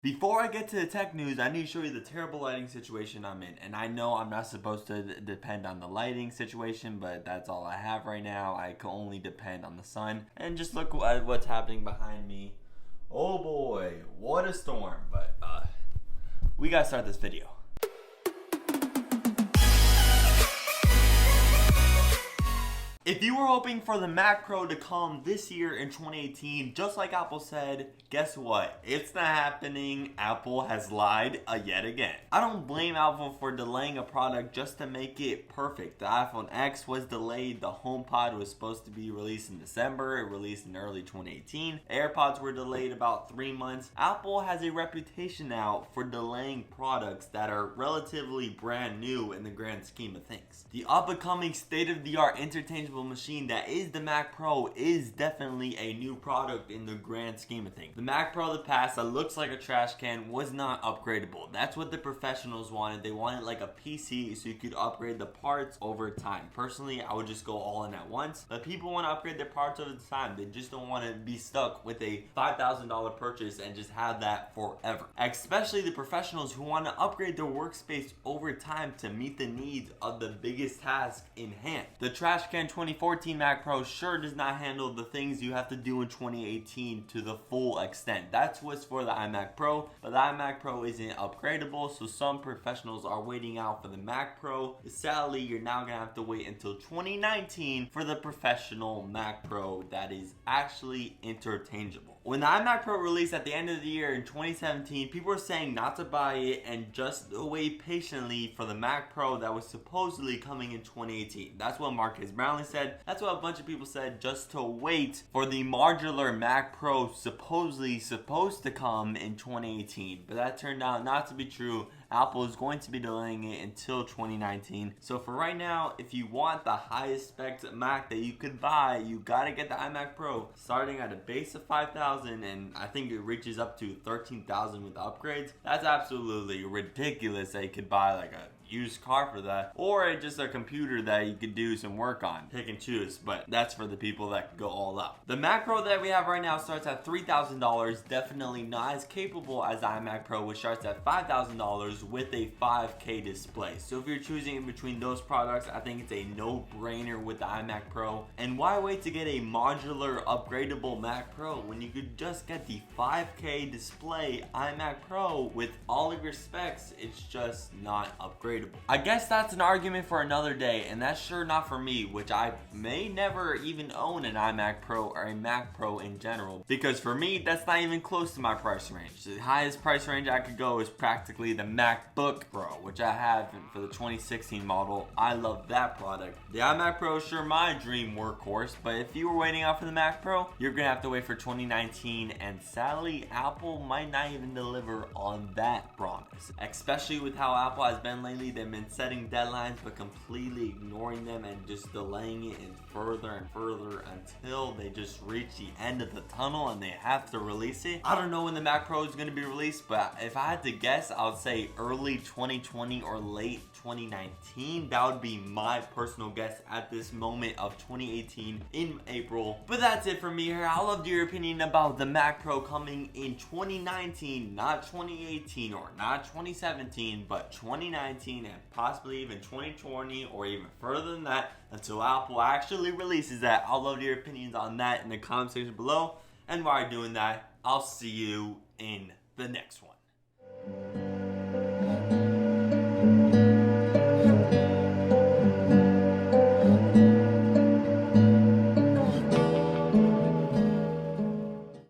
Before I get to the tech news, I need to show you the terrible lighting situation I'm in. And I know I'm not supposed to depend on the lighting situation, but that's all I have right now. I can only depend on the sun. And just look at what's happening behind me. Oh boy, what a storm. But we gotta start this video. If you were hoping for the Mac Pro to come this year in 2018, just like Apple said, guess what? It's not happening. Apple has lied yet again. I don't blame Apple for delaying a product just to make it perfect. The iPhone X was delayed. The HomePod was supposed to be released in December. It released in early 2018. AirPods were delayed about 3 months. Apple has a reputation now for delaying products that are relatively brand new in the grand scheme of things. The up-and-coming state-of-the-art interchangeable machine that is the Mac Pro is definitely a new product in the grand scheme of things. The Mac Pro of the past that looks like a trash can was not upgradable. That's what the professionals wanted. They wanted like a PC so you could upgrade the parts over time. Personally, I would just go all in at once, but people want to upgrade their parts over time. They just don't want to be stuck with a $5,000 purchase and just have that forever. Especially the professionals who want to upgrade their workspace over time to meet the needs of the biggest task in hand. The trash can 2014 Mac Pro sure does not handle the things you have to do in 2018 to the full extent. That's what's for the iMac Pro, but the iMac Pro isn't upgradable, so some professionals are waiting out for the Mac Pro. Sadly, you're now gonna have to wait until 2019 for the professional Mac Pro that is actually interchangeable. When the iMac Pro released at the end of the year in 2017, people were saying not to buy it and just wait patiently for the Mac Pro that was supposedly coming in 2018. That's what Marcus Brownlee said. That's what a bunch of people said, just to wait for the modular Mac Pro supposedly supposed to come in 2018. But that turned out not to be true. Apple is going to be delaying it until 2019. So for right now, if you want the highest specs Mac that you could buy, you gotta get the iMac Pro, starting at a base of $5,000, and I think it reaches up to $13,000 with upgrades. That's absolutely ridiculous that you could buy like a used car for that, or just a computer that you could do some work on. Pick and choose, but that's for the people that could go all out. The Mac Pro that we have right now starts at $3,000, definitely not as capable as the iMac Pro, which starts at $5,000 with a 5K display. So if you're choosing in between those products, I think it's a no-brainer with the iMac Pro. And why wait to get a modular upgradable Mac Pro when you could just get the 5K display iMac Pro with all of your specs? It's just not upgradable. I guess that's an argument for another day, and that's sure not for me, which I may never even own an iMac Pro or a Mac Pro in general, because for me, that's not even close to my price range. The highest price range I could go is practically the MacBook Pro, which I have for the 2016 model. I love that product. The iMac Pro is sure my dream workhorse, but if you were waiting out for the Mac Pro, you're gonna have to wait for 2019, and sadly, Apple might not even deliver on that promise, especially with how Apple has been lately. They've been setting deadlines but completely ignoring them and just delaying it further and further until they just reach the end of the tunnel and they have to release it. I don't know when the Mac Pro is going to be released, but if I had to guess, I would say early 2020 or late 2019. That would be my personal guess at this moment of 2018 in April. But that's it for me here. I loved your opinion about the Mac Pro coming in 2019, not 2018 or not 2017, but 2019 and possibly even 2020 or even further than that until Apple actually releases that. I'll love your opinions on that in the comment section below. And while you're doing that, I'll see you in the next one.